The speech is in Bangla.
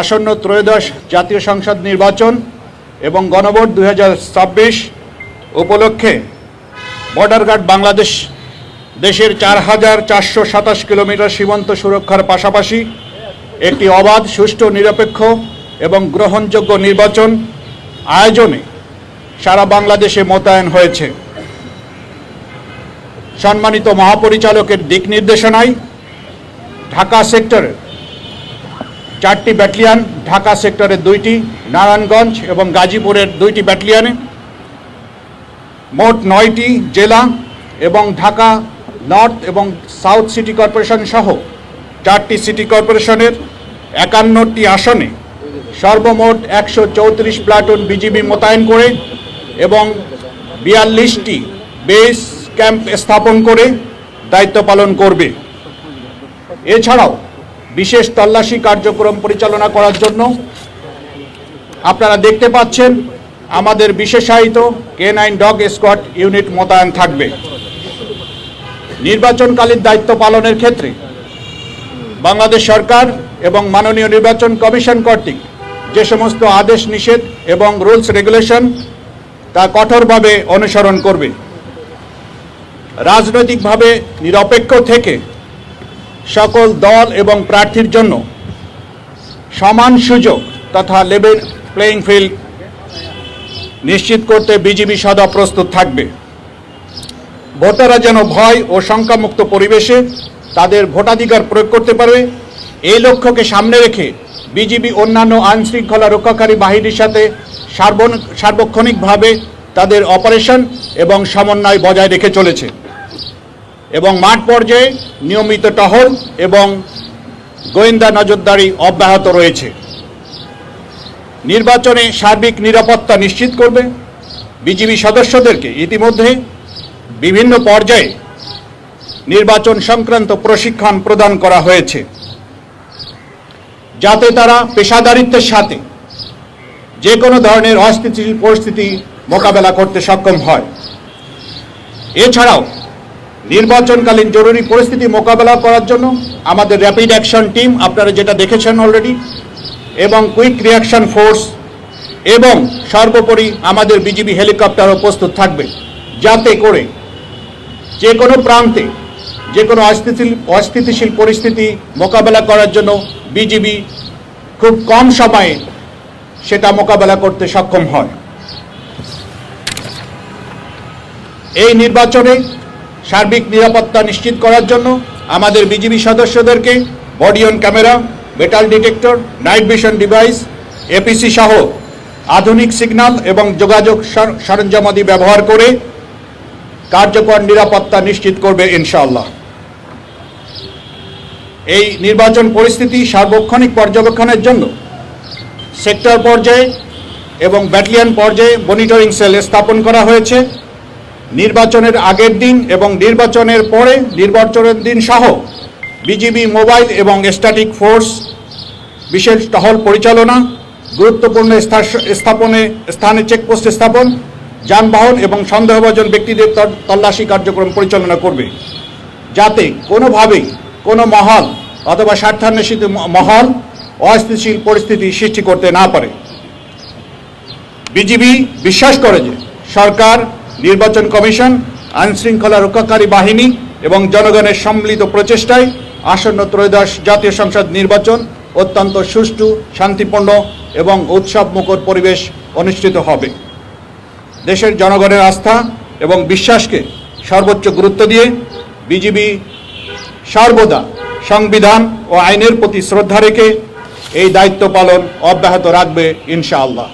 আসন্ন ত্রয়োদশ জাতীয় সংসদ নির্বাচন এবং গণভোট 2026 উপলক্ষে বর্ডার গার্ড বাংলাদেশ দেশের ৪,৪২৭ কিলোমিটার সীমান্ত সুরক্ষার পাশাপাশি একটি অবাধ, সুষ্ঠু, নিরপেক্ষ এবং গ্রহণযোগ্য নির্বাচন আয়োজনে সারা বাংলাদেশে মোতায়েন হয়েছে। সম্মানিত মহাপরিচালকের দিক নির্দেশনায় ঢাকা সেক্টরের 4টি ব্যাটালিয়ন, ঢাকা সেক্টরের 2টি, নারায়ণগঞ্জ এবং গাজীপুরের 2টি ব্যাটালিয়নে মোট 9টি জেলা এবং ঢাকা নর্থ এবং সাউথ সিটি কর্পোরেশন সহ 4টি সিটি কর্পোরেশনের 51টি আসনে সর্বমোট 134 প্লাটুন বিজিবি মোতায়েন করে এবং 42টি বেস ক্যাম্প স্থাপন করে দায়িত্ব পালন করবে। এছাড়াও বিশেষ তল্লাশি কার্যক্রম পরিচালনা করার জন্য আপনারা দেখতে পাচ্ছেন আমাদের বিশেষায়িত K9 ডগ স্কোয়াড ইউনিট মোতায়েন থাকবে। নির্বাচনকালীন দায়িত্ব পালনের ক্ষেত্রে বাংলাদেশ সরকার এবং মাননীয় নির্বাচন কমিশন কর্তৃক যে সমস্ত আদেশ নিষেধ এবং রুলস রেগুলেশন তা কঠোরভাবে অনুসরণ করবে। রাজনৈতিকভাবে নিরপেক্ষ থেকে সকল দল এবং প্রার্থীর জন্য সমান সুযোগ তথা লেভেল প্লেইং ফিল্ড নিশ্চিত করতে বিজিবি সদা প্রস্তুত থাকবে। ভোটাররা যেন ভয় ও শঙ্কামুক্ত পরিবেশে তাদের ভোটাধিকার প্রয়োগ করতে পারবে, এই লক্ষ্যকে সামনে রেখে বিজিবি অন্যান্য আইনশৃঙ্খলা রক্ষাকারী বাহিনীর সাথে সার্বক্ষণিকভাবে তাদের অপারেশন এবং সমন্বয় বজায় রেখে চলেছে এবং মাঠ পর্যায়ে নিয়মিত টহল এবং গোয়েন্দা নজরদারি অব্যাহত রয়েছে। নির্বাচনে সার্বিক নিরাপত্তা নিশ্চিত করবে। বিজিবি সদস্যদেরকে ইতিমধ্যে বিভিন্ন পর্যায়ে নির্বাচন সংক্রান্ত প্রশিক্ষণ প্রদান করা হয়েছে যাতে তারা পেশাদারিত্বের সাথে যে কোনো ধরনের অস্থিতিশীল পরিস্থিতি মোকাবেলা করতে সক্ষম হয়। এছাড়াও নির্বাচনকালীন জরুরি পরিস্থিতি মোকাবেলা করার জন্য আমাদের র্যাপিড অ্যাকশন টিম, আপনারা যেটা দেখেছেন অলরেডি, এবং কুইক রিয়াকশন ফোর্স এবং সর্বোপরি আমাদের বিজিবি হেলিকপ্টারও প্রস্তুত থাকবে যাতে করে যে কোনো প্রান্তে যে কোনো অস্থিতিশীল পরিস্থিতি মোকাবেলা করার জন্য বিজিবি খুব কম সময়ে সেটা মোকাবেলা করতে সক্ষম হয়। এই নির্বাচনে সার্বিক নিরাপত্তা নিশ্চিত করার জন্য আমাদের বিজিবি সদস্যদেরকে body on camera, metal detector, night vision device, APC সহ আধুনিক সিগন্যাল এবং যোগাযোগ সরঞ্জামাদি ব্যবহার করে কার্যকর নিরাপত্তা নিশ্চিত করবে ইনশাআল্লাহ। এই নির্বাচন পরিস্থিতি সার্বক্ষণিক পর্যবেক্ষণের জন্য সেক্টর পর্যায়ে এবং ব্যাটালিয়ন পর্যায়ে মনিটরিং সেল স্থাপন করা হয়েছে। নির্বাচনের আগের দিন এবং নির্বাচনের পরে নির্বাচনের দিন সহ বিজিবি মোবাইল এবং স্ট্যাটিক ফোর্স বিশেষ টহল পরিচালনা, গুরুত্বপূর্ণ স্থানে চেকপোস্ট স্থাপন, যানবাহন এবং সন্দেহভাজন ব্যক্তিদের তল্লাশি কার্যক্রম পরিচালনা করবে যাতে কোনোভাবেই কোনো মহল অথবা স্বার্থান্বেষিত মহল অস্থিতিশীল পরিস্থিতি সৃষ্টি করতে না পারে। বিজিবি বিশ্বাস করে যে সরকার, নির্বাচন কমিশন, আইনশৃঙ্খলা রক্ষাকারী বাহিনী এবং জনগণের সম্মিলিত প্রচেষ্টায় আসন্ন ত্রয়োদশ জাতীয় সংসদ নির্বাচন অত্যন্ত সুষ্ঠু, শান্তিপূর্ণ এবং উৎসবমুখর পরিবেশ অনুষ্ঠিত হবে। দেশের জনগণের আস্থা এবং বিশ্বাসকে সর্বোচ্চ গুরুত্ব দিয়ে বিজিবি সর্বদা সংবিধান ও আইনের প্রতি শ্রদ্ধা রেখে এই দায়িত্ব পালন অব্যাহত রাখবে ইনশাআল্লাহ।